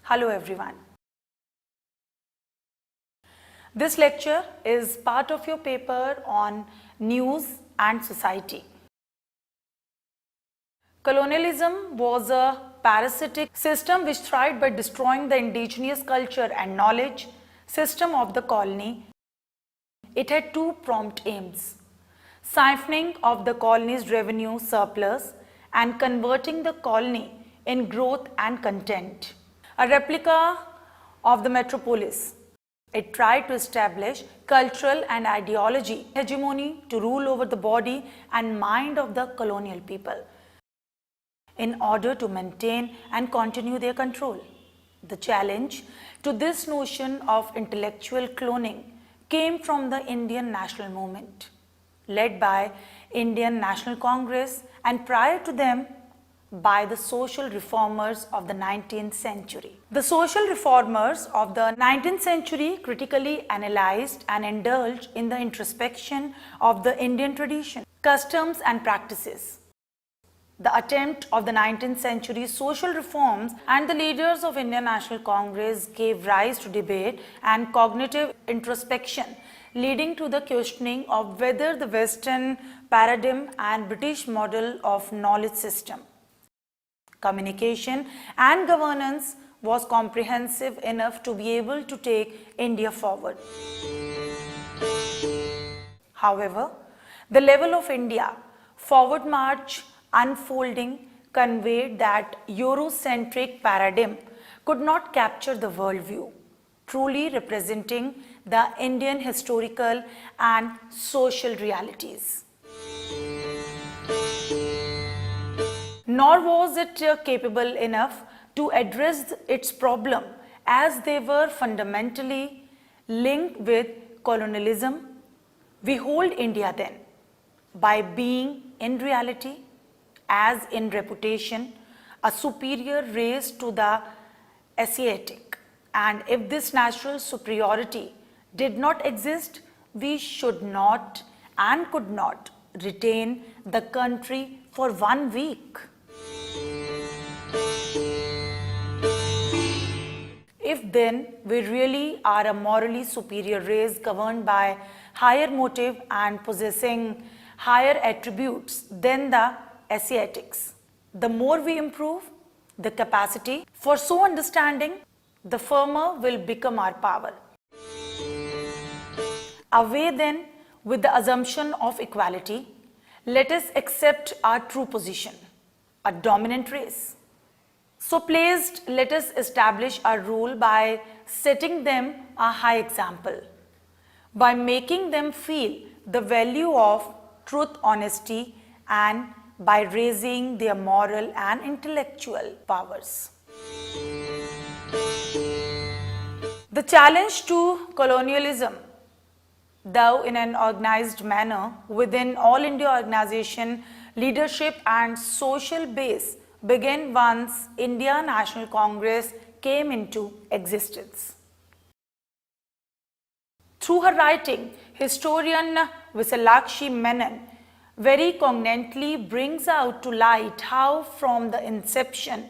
Hello everyone. This lecture is part of your paper on news and society. Colonialism was a parasitic system which thrived by destroying the indigenous culture and knowledge system of the colony. It had two prompt aims: siphoning of the colony's revenue surplus and converting the colony in growth and content. A replica of the metropolis, it tried to establish cultural and ideology hegemony to rule over the body and mind of the colonial people in order to maintain and continue their control. The challenge to this notion of intellectual cloning came from the Indian national movement, led by Indian National Congress, and prior to them by the social reformers of the 19th century. The social reformers of the 19th century critically analyzed and indulged in the introspection of the Indian tradition, customs and practices. The attempt of the 19th century social reforms and the leaders of Indian National Congress gave rise to debate and cognitive introspection, leading to the questioning of whether the Western paradigm and British model of knowledge system, communication and governance was comprehensive enough to be able to take India forward. However, the level of India forward march unfolding conveyed that Eurocentric paradigm could not capture the worldview, truly representing the Indian historical and social realities. Nor was it capable enough to address its problem, as they were fundamentally linked with colonialism. We hold India then by being in reality, as in reputation, a superior race to the Asiatic. And if this natural superiority did not exist, we should not and could not retain the country for 1 week. If then we really are a morally superior race governed by higher motive and possessing higher attributes than the Asiatics, the more we improve the capacity for so understanding, the firmer will become our power. Away then with the assumption of equality, let us accept our true position, a dominant race. So placed, let us establish our rule by setting them a high example, by making them feel the value of truth, honesty, and by raising their moral and intellectual powers. The challenge to colonialism, though in an organized manner within All India organization, leadership and social base, began once India National Congress came into existence. Through her writing, historian Visalakshi Menon very cogently brings out to light how from the inception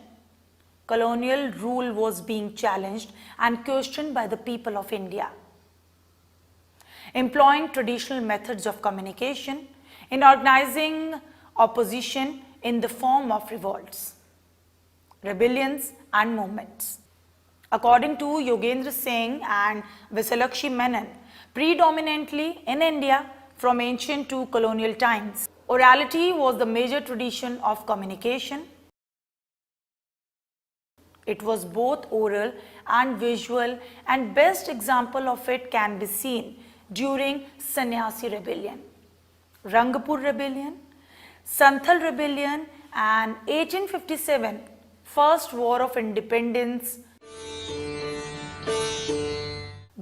colonial rule was being challenged and questioned by the people of India, employing traditional methods of communication in organizing opposition in the form of revolts, rebellions and movements. According to Yogendra Singh and Visalakshi Menon, predominantly in India from ancient to colonial times, orality was the major tradition of communication. It was both oral and visual, and best example of it can be seen during Sannyasi rebellion, Rangpur rebellion, Santhal rebellion, and 1857 First War of Independence,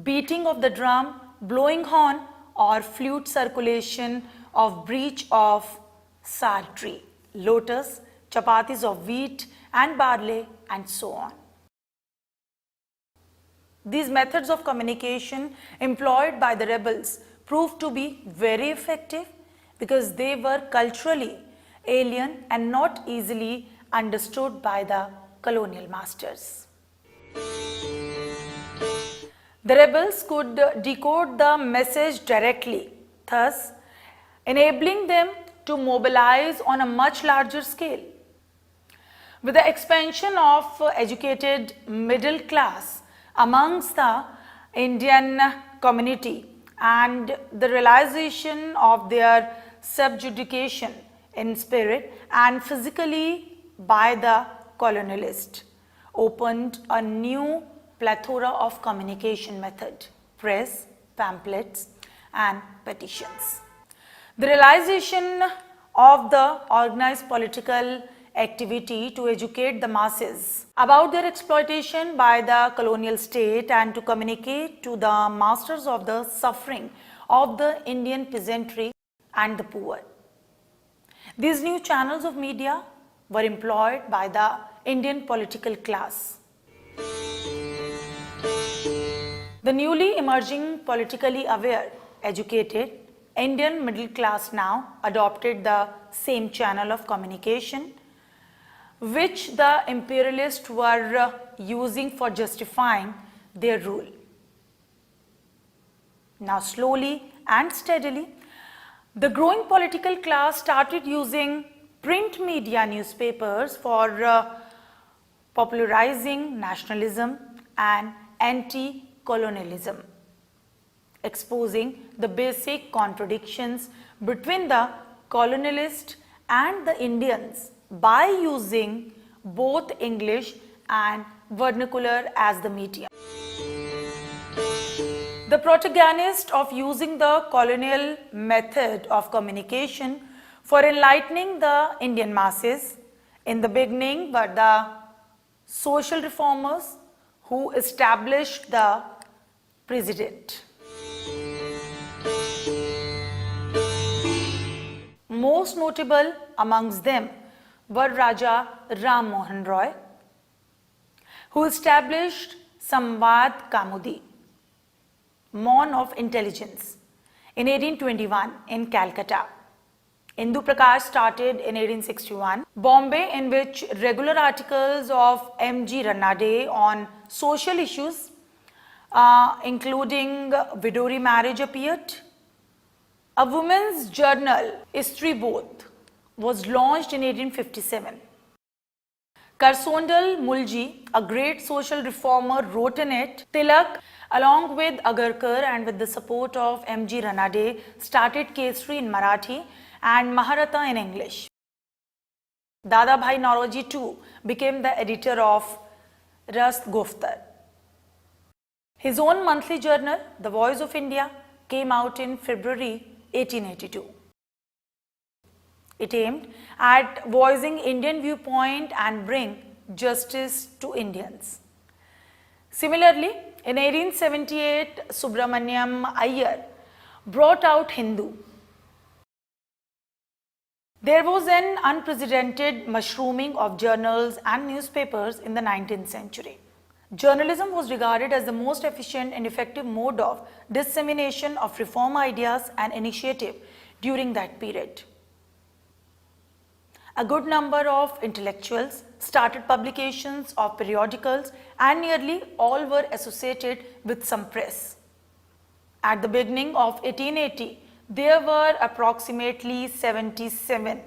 beating of the drum, blowing horn or flute circulation of breach of sar tree, lotus, chapatis of wheat and barley, and so on. These methods of communication employed by the rebels proved to be very effective because they were culturally alien and not easily understood by the colonial masters. The rebels could decode the message directly, thus enabling them to mobilize on a much larger scale. With the expansion of educated middle class amongst the Indian community and the realization of their subjugation in spirit and physically by the colonialist, opened a new plethora of communication method, press, pamphlets and petitions. The realization of the organized political activity to educate the masses about their exploitation by the colonial state and to communicate to the masters of the suffering of the Indian peasantry and the poor. These new channels of media were employed by the Indian political class. The newly emerging politically aware, educated Indian middle class now adopted the same channel of communication which the imperialists were using for justifying their rule. Now slowly and steadily, the growing political class started using print media newspapers for popularizing nationalism and anti-colonialism, exposing the basic contradictions between the colonialists and the Indians by using both English and vernacular as the medium. The protagonist of using the colonial method of communication for enlightening the Indian masses in the beginning were the social reformers who established the president. Most notable amongst them were Raja Ram Mohan Roy, who established Samvad Kamudi, Mon of Intelligence, in 1821 in Calcutta. Indu Prakash started in 1861. Bombay, in which regular articles of M.G. Ranade on social issues, including widow remarriage, appeared. A women's journal, Istri Bodh, was launched in 1857. Karsondal Mulji, a great social reformer, wrote in it. Tilak, along with Agarkar and with the support of M.G. Ranade, started Kesari in Marathi and Maharatha in English. Dadabhai Naoroji too became the editor of Rast Goftar. His own monthly journal, The Voice of India, came out in February 1882. It aimed at voicing Indian viewpoint and bring justice to Indians. Similarly, in 1878, Subramaniam Iyer brought out Hindu. There was an unprecedented mushrooming of journals and newspapers in the 19th century. Journalism was regarded as the most efficient and effective mode of dissemination of reform ideas and initiative during that period. A good number of intellectuals started publications of periodicals and nearly all were associated with some press. At the beginning of 1880, there were approximately 77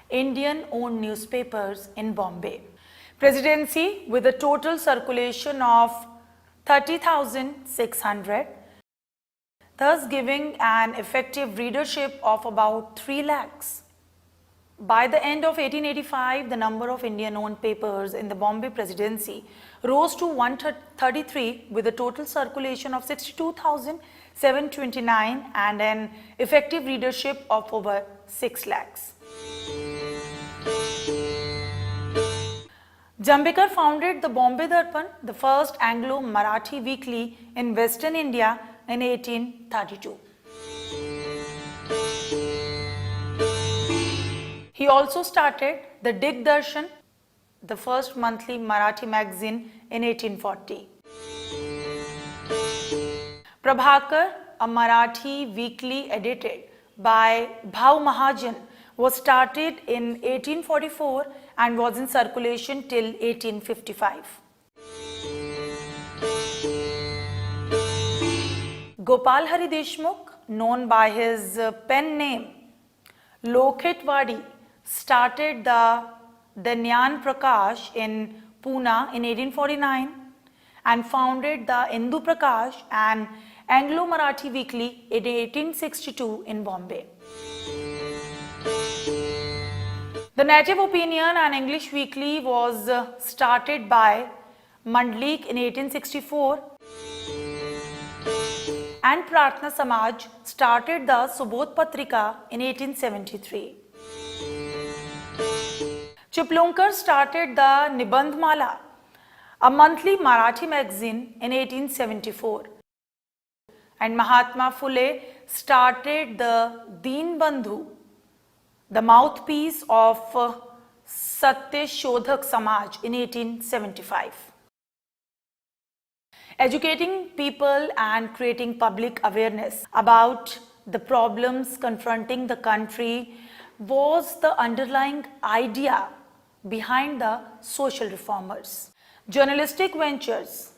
Indian-owned newspapers in Bombay. Presidency, with a total circulation of 30,600, thus giving an effective readership of about 3 lakhs. By the end of 1885, the number of Indian-owned papers in the Bombay Presidency rose to 133 with a total circulation of 62,729 and an effective readership of over 6 lakhs. Jambikar founded the Bombay Darpan, the first Anglo-Marathi weekly in Western India in 1832. He also started the Digdarshan, the first monthly Marathi magazine, in 1840. Prabhakar, a Marathi weekly edited by Bhav Mahajan, was started in 1844 and was in circulation till 1855. Gopal Hari Deshmukh, known by his pen name Lokhetwadi, started the Danyan Prakash in Pune in 1849 and founded the Indu Prakash and Anglo-Marathi Weekly in 1862 in Bombay. The Native Opinion and English Weekly was started by Mandlik in 1864 and Pratna Samaj started the Subodh Patrika in 1873. Chiplunkar started the Nibandhmala, a monthly Marathi magazine, in 1874. And Mahatma Phule started the Deen Bandhu, the mouthpiece of Satya Shodhak Samaj, in 1875. Educating people and creating public awareness about the problems confronting the country was the underlying idea behind the social reformers. Journalistic ventures.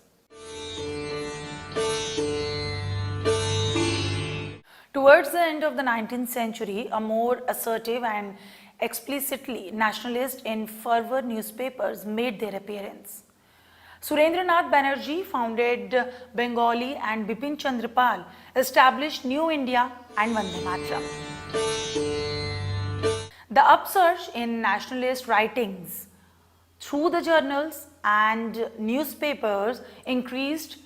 Towards the end of the 19th century, a more assertive and explicitly nationalist in fervor newspapers made their appearance. Surendranath Banerjee founded Bengali and Bipin Chandrapal established New India and Vande Mataram. The upsurge in nationalist writings through the journals and newspapers increased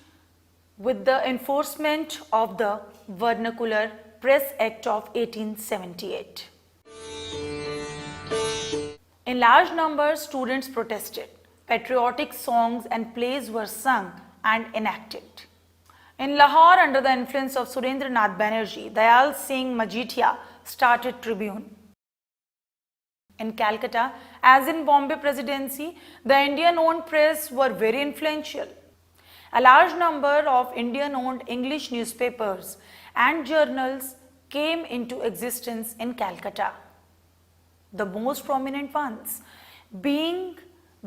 with the enforcement of the Vernacular Press Act of 1878. In large numbers, students protested. Patriotic songs and plays were sung and enacted. In Lahore, under the influence of Surendranath Banerjee, Dayal Singh Majithia started Tribune. In Calcutta, as in Bombay Presidency, the Indian-owned press were very influential. A large number of Indian-owned English newspapers and journals came into existence in Calcutta. The most prominent ones being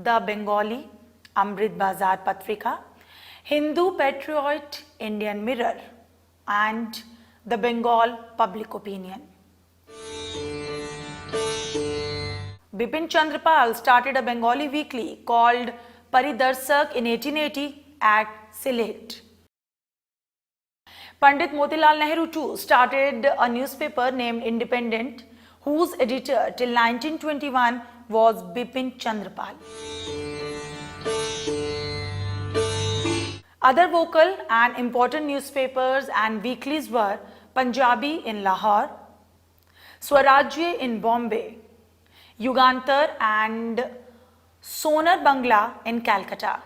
the Bengali Amrit Bazar Patrika, Hindu Patriot Indian Mirror, and the Bengal Public Opinion. Bipin Chandrapal started a Bengali weekly called Paridarsak in 1880 at Sylhet. Pandit Motilal Nehru too started a newspaper named Independent, whose editor till 1921 was Bipin Chandrapal. Other vocal and important newspapers and weeklies were Punjabi in Lahore, Swarajya in Bombay, Yugantar and Sonar Bangla in Calcutta.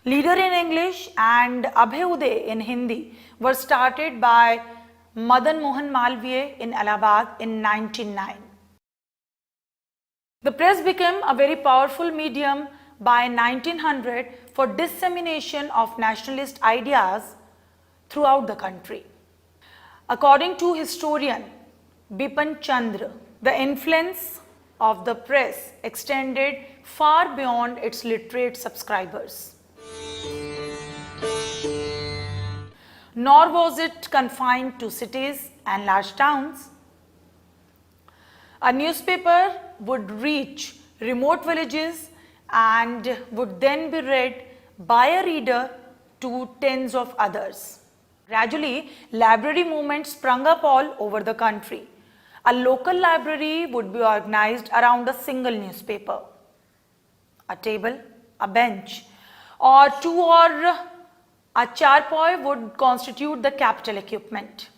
Leader in English and Abhay Uday in Hindi were started by Madan Mohan Malviya in Allahabad in 1909. The press became a very powerful medium by 1900 for dissemination of nationalist ideas throughout the country. According to historian Bipin Chandra, the influence of the press extended far beyond its literate subscribers. Nor was it confined to cities and large towns. A newspaper would reach remote villages and would then be read by a reader to tens of others. Gradually, library movements sprung up all over the country. A local library would be organized around a single newspaper. A table, a bench, or two or a charpoy would constitute the capital equipment.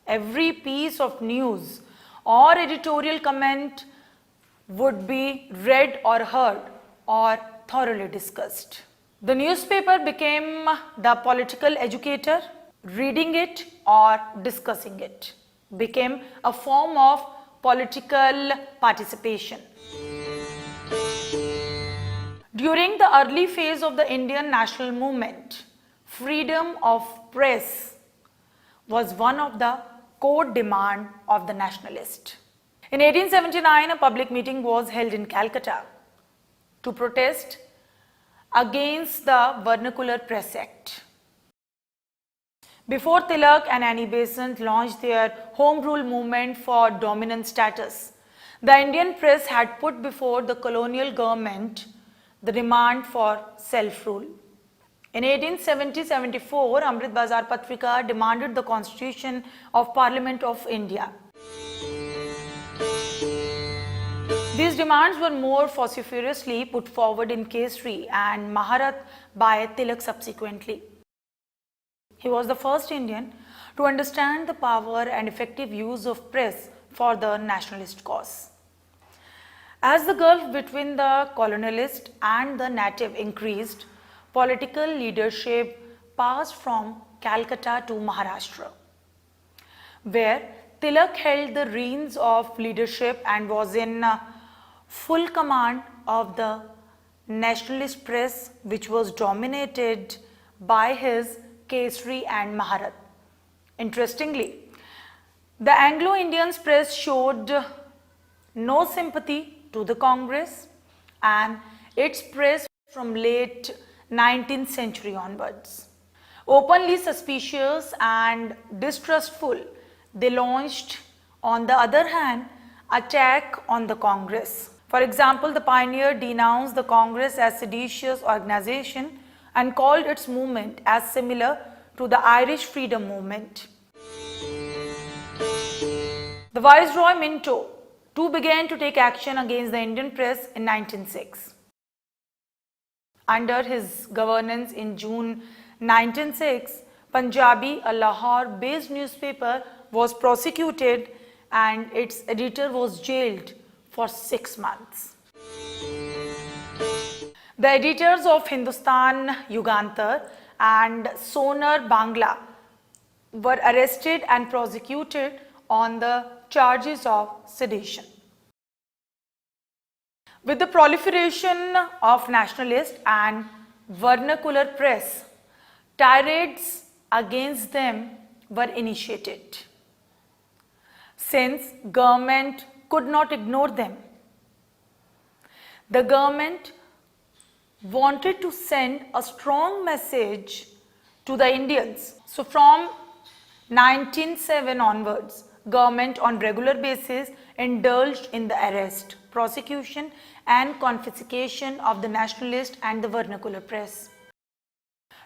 Every piece of news or editorial comment would be read or heard or thoroughly discussed. The newspaper became the political educator. Reading it or discussing it became a form of political participation. During the early phase of the Indian national movement, freedom of press was one of the core demands of the nationalists. In 1879, a public meeting was held in Calcutta to protest against the Vernacular Press Act. Before Tilak and Annie Besant launched their Home Rule movement for dominant status, the Indian press had put before the colonial government the demand for self-rule. In 1870-74, Amrit Bazar Patrika demanded the constitution of Parliament of India. These demands were more vociferously put forward in Kesari and Maharat by Tilak subsequently. He was the first Indian to understand the power and effective use of press for the nationalist cause. As the gulf between the colonialist and the native increased, political leadership passed from Calcutta to Maharashtra, where Tilak held the reins of leadership and was in full command of the nationalist press, which was dominated by his Kesari and Maharat. Interestingly, the Anglo-Indians press showed no sympathy to the Congress and its press from late 19th century onwards. Openly suspicious and distrustful, they launched, on the other hand, attack on the Congress. For example, the pioneer denounced the Congress as seditious organization and called its movement as similar to the Irish freedom movement. The Viceroy Minto too began to take action against the Indian press in 1906. Under his governance in June 1906, Punjabi, a Lahore-based newspaper, was prosecuted and its editor was jailed for 6 months. The editors of Hindustan Yugantar and Sonar Bangla were arrested and prosecuted on the charges of sedition. With the proliferation of nationalist and vernacular press, tirades against them were initiated. Since government could not ignore them, the government wanted to send a strong message to the Indians. So from 1907 onwards, government on regular basis indulged in the arrest, prosecution and confiscation of the nationalist and the vernacular press.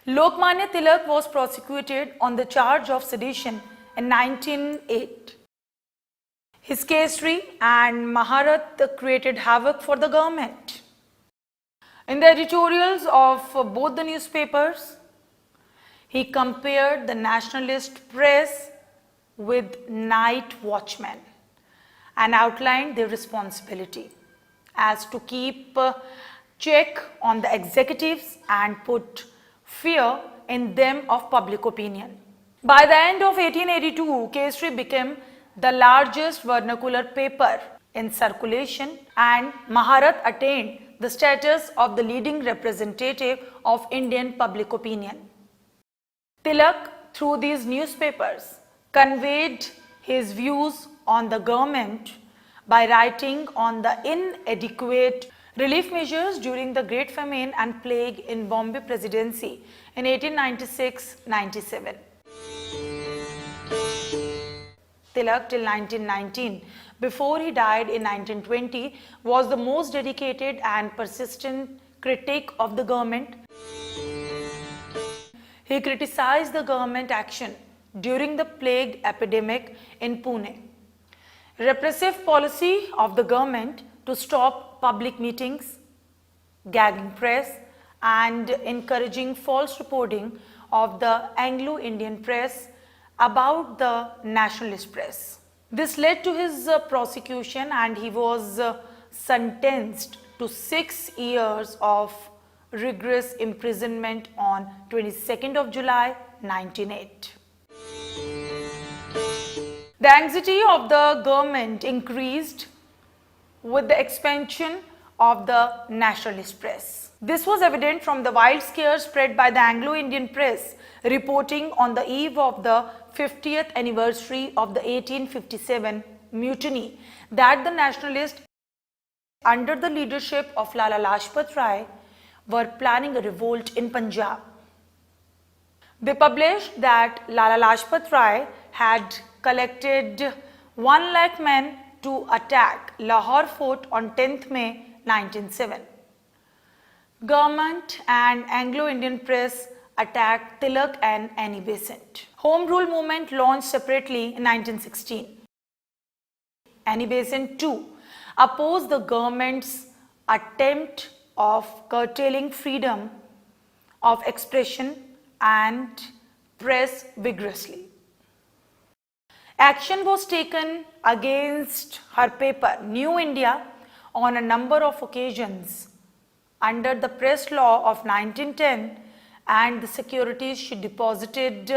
Lokmanya Tilak was prosecuted on the charge of sedition in 1908. His Kesari and Maharat created havoc for the government. In the editorials of both the newspapers, he compared the nationalist press with night watchmen and outlined their responsibility as to keep check on the executives and put fear in them of public opinion. By the end of 1882, Kesari became the largest vernacular paper in circulation and Maharat attained the status of the leading representative of Indian public opinion. Tilak, through these newspapers, conveyed his views on the government by writing on the inadequate relief measures during the Great Famine and Plague in Bombay Presidency in 1896-97. Tilak till 1919, before he died in 1920, was the most dedicated and persistent critic of the government. He criticized the government action during the plague epidemic in Pune, repressive policy of the government to stop public meetings, gagging press, and encouraging false reporting of the Anglo-Indian press about the nationalist press. This led to his prosecution and he was sentenced to 6 years of rigorous imprisonment on 22nd of July 1908. The anxiety of the government increased with the expansion of the nationalist press. This was evident from the wild scare spread by the Anglo-Indian press reporting on the eve of the 50th anniversary of the 1857 mutiny that the nationalists under the leadership of Lala Lajpat Rai were planning a revolt in Punjab. They published that Lala Lajpat Rai had collected 1 lakh men to attack Lahore Fort on 10th May 1907. Government and Anglo-Indian press attacked Tilak and Annie Besant. Home Rule movement launched separately in 1916. Annie Besant too opposed the government's attempt of curtailing freedom of expression and press vigorously. Action was taken against her paper New India on a number of occasions under the press law of 1910, and the securities she deposited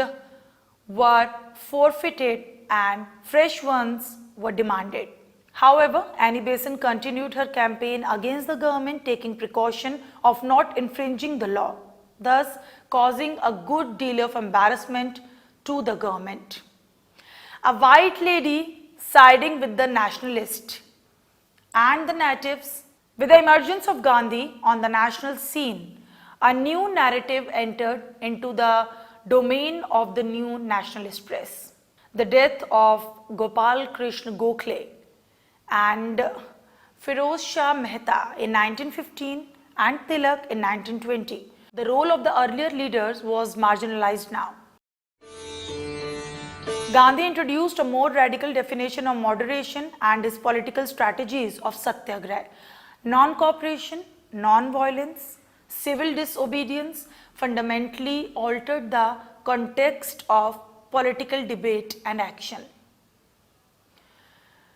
were forfeited and fresh ones were demanded. However, Annie Besant continued her campaign against the government, taking precaution of not infringing the law, thus causing a good deal of embarrassment to the government. A white lady siding with the nationalist and the natives. With the emergence of Gandhi on the national scene, a new narrative entered into the domain of the new nationalist press. The death of Gopal Krishna Gokhale and Firoz Shah Mehta in 1915 and Tilak in 1920. The role of the earlier leaders was marginalized now. Gandhi introduced a more radical definition of moderation and his political strategies of satyagraha. Non-cooperation, non-violence, civil disobedience fundamentally altered the context of political debate and action.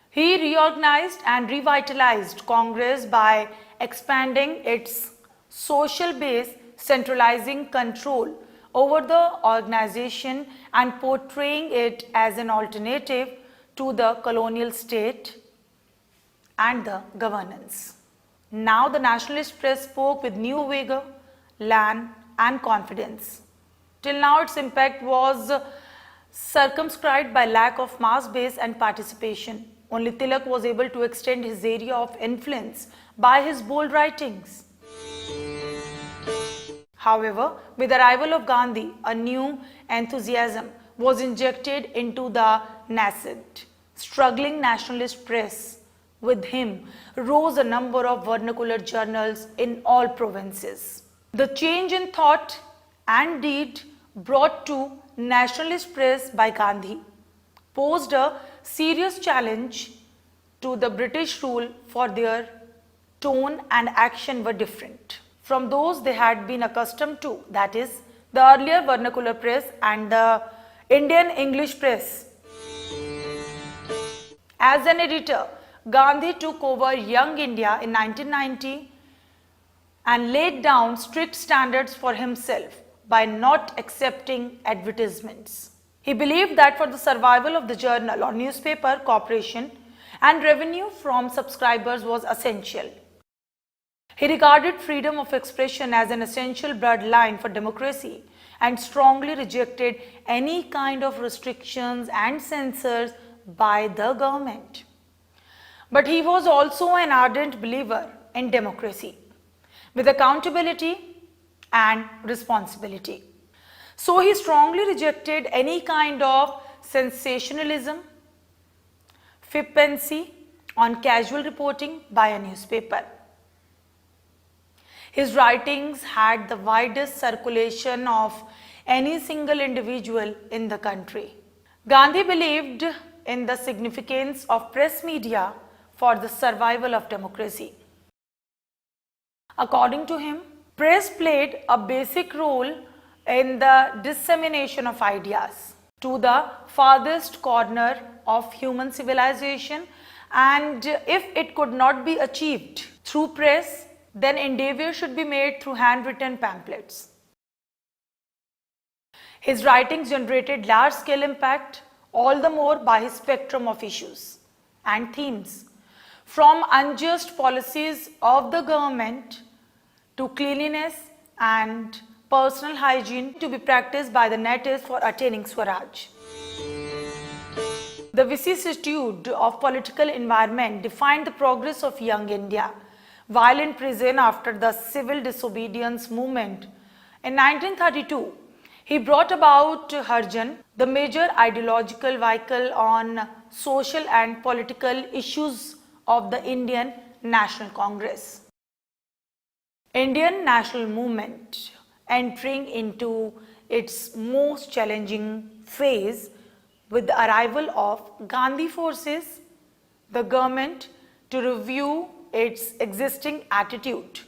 He reorganized and revitalized Congress by expanding its social base, centralizing control over the organization and portraying it as an alternative to the colonial state and the governance. Now the nationalist press spoke with new vigor, land and confidence. Till now its impact was circumscribed by lack of mass base and participation. Only Tilak was able to extend his area of influence by his bold writings. However, with the arrival of Gandhi, a new enthusiasm was injected into the nascent, struggling nationalist press. With him rose a number of vernacular journals in all provinces. The change in thought and deed brought to nationalist press by Gandhi posed a serious challenge to the British rule, for their tone and action were different from those they had been accustomed to, that is, the earlier vernacular press and the Indian English press. As an editor, Gandhi took over Young India in 1990 and laid down strict standards for himself by not accepting advertisements. He believed that for the survival of the journal or newspaper, cooperation and revenue from subscribers was essential. He regarded freedom of expression as an essential bloodline for democracy and strongly rejected any kind of restrictions and censors by the government. But he was also an ardent believer in democracy, with accountability and responsibility. So he strongly rejected any kind of sensationalism, flippancy on casual reporting by a newspaper. His writings had the widest circulation of any single individual in the country. Gandhi believed in the significance of press media for the survival of democracy. According to him, press played a basic role in the dissemination of ideas to the farthest corner of human civilization, and if it could not be achieved through press, then endeavor should be made through handwritten pamphlets. His writings generated large-scale impact, all the more by his spectrum of issues and themes, from unjust policies of the government to cleanliness and personal hygiene to be practiced by the natives for attaining Swaraj. The vicissitude of political environment defined the progress of Young India. While in prison after the civil disobedience movement in 1932, He brought about Harjan, the major ideological vehicle on social and political issues of the Indian National Congress. Indian national movement entering into its most challenging phase with the arrival of Gandhi forces the government to review its existing attitude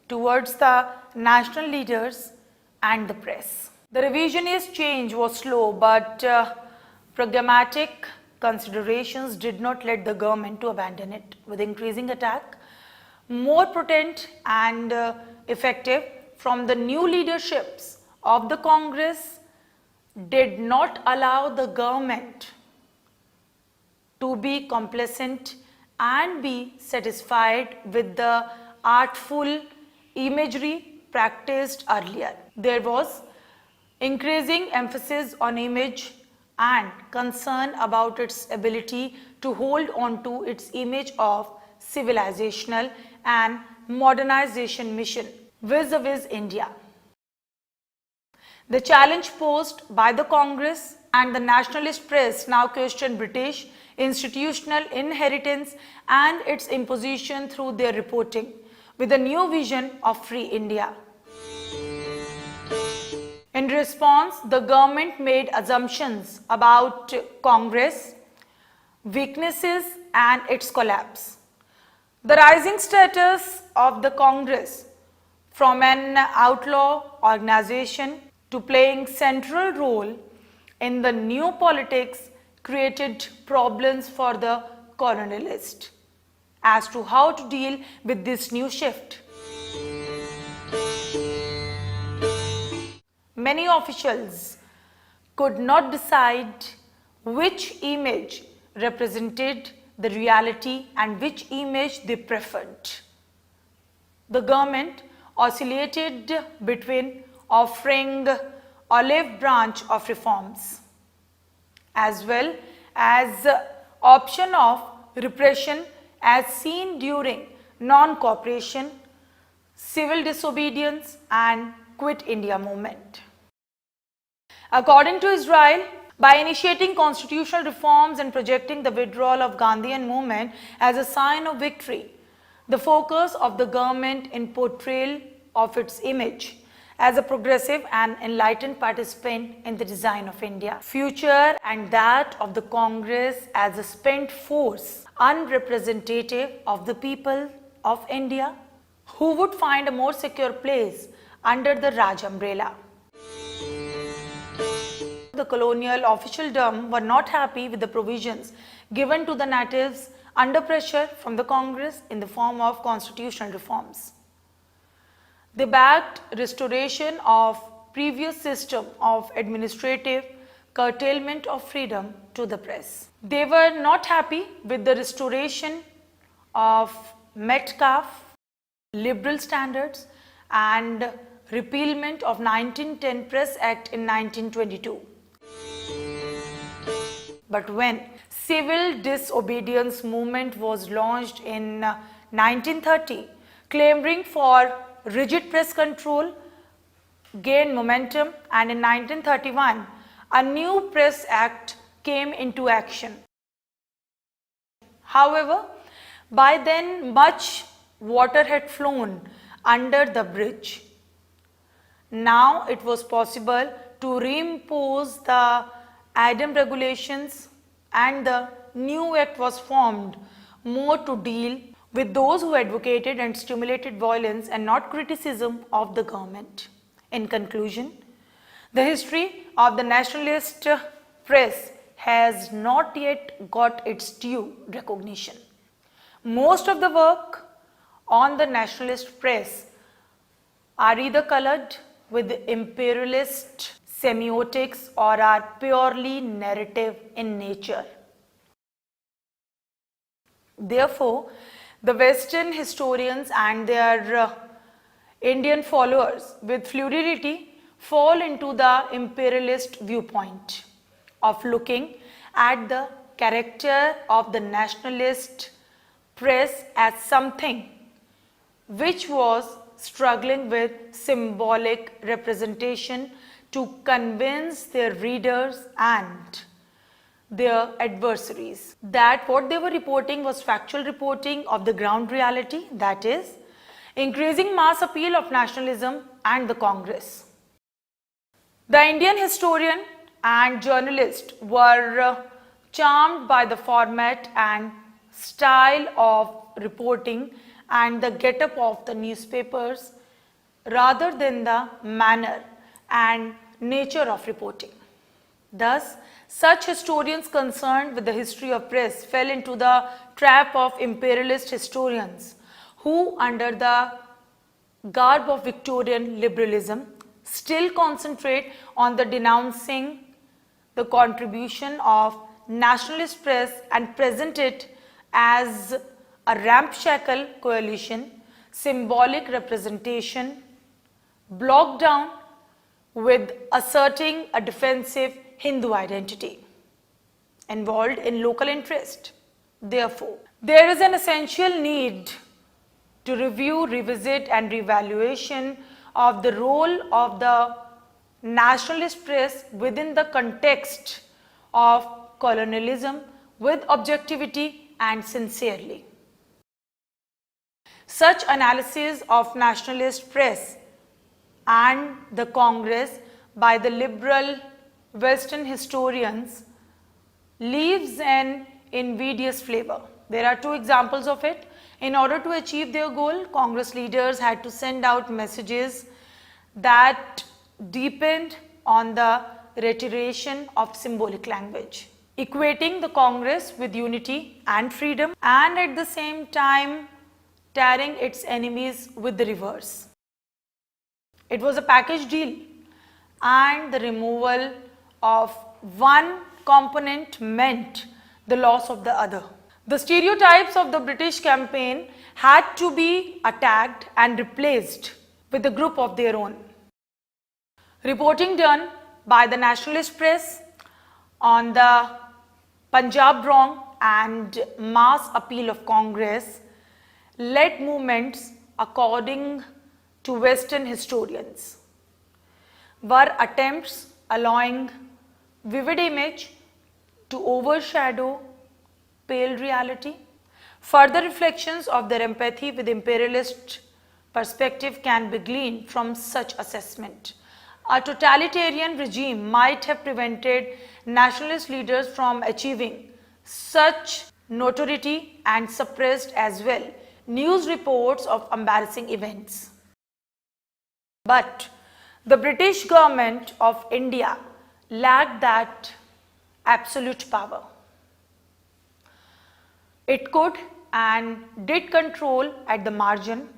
towards the national leaders and the press. The revisionist change was slow, but pragmatic considerations did not let the government to abandon it. With increasing attack, more potent and effective from the new leaderships of the Congress did not allow the government to be complacent and be satisfied with the artful imagery practiced earlier. There was increasing emphasis on image and concern about its ability to hold on to its image of civilizational and modernization mission vis-a-vis India. The challenge posed by the Congress and the nationalist press now questioned British institutional inheritance and its imposition through their reporting with a new vision of free India. In response, the government made assumptions about Congress, weaknesses and its collapse. The rising status of the Congress from an outlaw organization to playing central role in the new politics created problems for the colonialist as to how to deal with this new shift. Many officials could not decide which image represented the reality and which image they preferred. The government oscillated between offering olive branch of reforms as well as option of repression as seen during non-cooperation, civil disobedience and Quit India movement. According to Israel, by initiating constitutional reforms and projecting the withdrawal of Gandhian movement as a sign of victory, the focus of the government in portrayal of its image as a progressive and enlightened participant in the design of India, future and that of the Congress as a spent force, unrepresentative of the people of India, who would find a more secure place under the Raj umbrella. The colonial officialdom were not happy with the provisions given to the natives under pressure from the Congress in the form of constitutional reforms. They backed restoration of previous system of administrative curtailment of freedom to the press. They were not happy with the restoration of Metcalfe liberal standards and repealment of 1910 Press Act in 1922. But when civil disobedience movement was launched in 1930, clamoring for rigid press control gained momentum, and in 1931 a new Press Act came into action. However, by then much water had flown under the bridge. Now it was possible to reimpose the Adam regulations, and the new act was formed more to deal with those who advocated and stimulated violence and not criticism of the government. In conclusion, the history of the nationalist press has not yet got its due recognition. Most of the work on the nationalist press are either colored with imperialist semiotics or are purely narrative in nature. Therefore, the Western historians and their Indian followers with fluidity fall into the imperialist viewpoint of looking at the character of the nationalist press as something which was struggling with symbolic representation to convince their readers and their adversaries that what they were reporting was factual reporting of the ground reality, that is, increasing mass appeal of nationalism and the Congress. The Indian historian and journalist were charmed by the format and style of reporting and the get-up of the newspapers rather than the manner and nature of reporting. Thus, such historians concerned with the history of press fell into the trap of imperialist historians who, under the garb of Victorian liberalism, still concentrate on the denouncing the contribution of nationalist press and present it as a ramshackle coalition, symbolic representation, blocked down with asserting a defensive Hindu identity involved in local interest. Therefore, there is an essential need to review, revisit and reevaluation of the role of the nationalist press within the context of colonialism with objectivity and sincerely. Such analysis of nationalist press and the Congress by the liberal Western historians leaves an invidious flavor. There are two examples of it. In order to achieve their goal, Congress leaders had to send out messages that deepened on the reiteration of symbolic language, equating the Congress with unity and freedom, and at the same time tearing its enemies with the reverse. It was a package deal, and the removal of one component meant the loss of the other. The stereotypes of the British campaign had to be attacked and replaced with a group of their own. Reporting done by the nationalist press on the Punjab wrong and mass appeal of Congress led movements, according to Western historians, were attempts allowing vivid image to overshadow pale reality. Further reflections of their empathy with imperialist perspective can be gleaned from such assessment. A totalitarian regime might have prevented nationalist leaders from achieving such notoriety and suppressed as well news reports of embarrassing events. But the British government of India lacked that absolute power. It could and did control at the margin,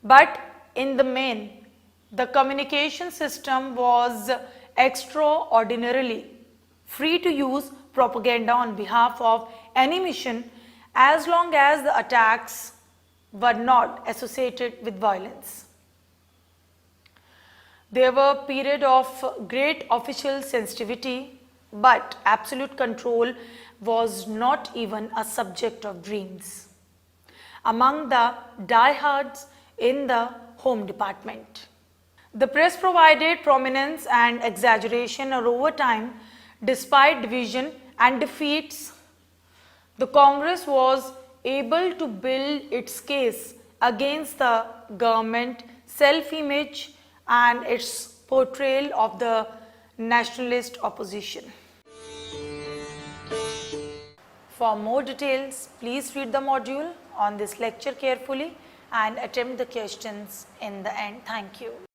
but in the main, the communication system was extraordinarily free to use propaganda on behalf of any mission as long as the attacks were not associated with violence. There were periods of great official sensitivity, but absolute control was not even a subject of dreams among the diehards in the Home Department. The press provided prominence and exaggeration over time despite division and defeats. The Congress was able to build its case against the government self-image and its portrayal of the nationalist opposition. For more details, please read the module on this lecture carefully and attempt the questions in the end. Thank you.